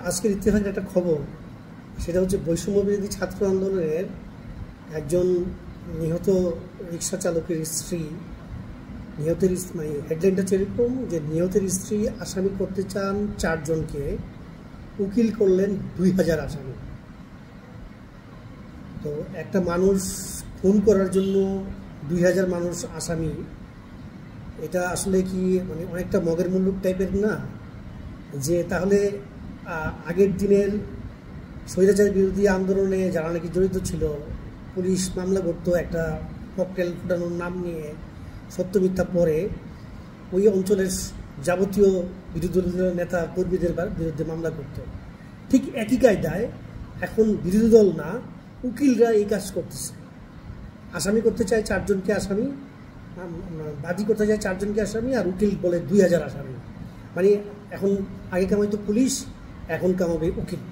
আজকের ইত্তেফাকের একটা খবর, সেটা হচ্ছে বৈষম্য বিরোধী ছাত্র আন্দোলনের একজন নিহত রিক্সা চালকের স্ত্রী, নিহতের মানে হেডলাইনটা এরকম যে নিহতের স্ত্রী আসামি করতে চান 4 জনকে, উকিল করলেন 2000 আসামি। তো একটা মানুষ খুন করার জন্য 2000 মানুষ আসামি, এটা আসলে কি মানে অনেকটা মগের মুল্লুক টাইপের না? যে তাহলে আগের দিনের স্বৈরাচার বিরোধী আন্দোলনে যারা নাকি জড়িত ছিল, পুলিশ মামলা করতো একটা ককটেল ফুটানোর নাম নিয়ে, সত্য মিথ্যা পরে ওই অঞ্চলের যাবতীয় বিরোধী দলের নেতা কর্মীদের বিরুদ্ধে মামলা করত। ঠিক একই কায়দায় এখন বিরোধী দল না, উকিলরা এই কাজ করতেছে। আসামি করতে চায় 4 জনকে আসামি, বাদী করতে চায় 4 জনকে আসামি, আর উকিল বলে 2000 আসামি। মানে এখন আগে কামাইতো পুলিশ, এখন কামাবে উকিল।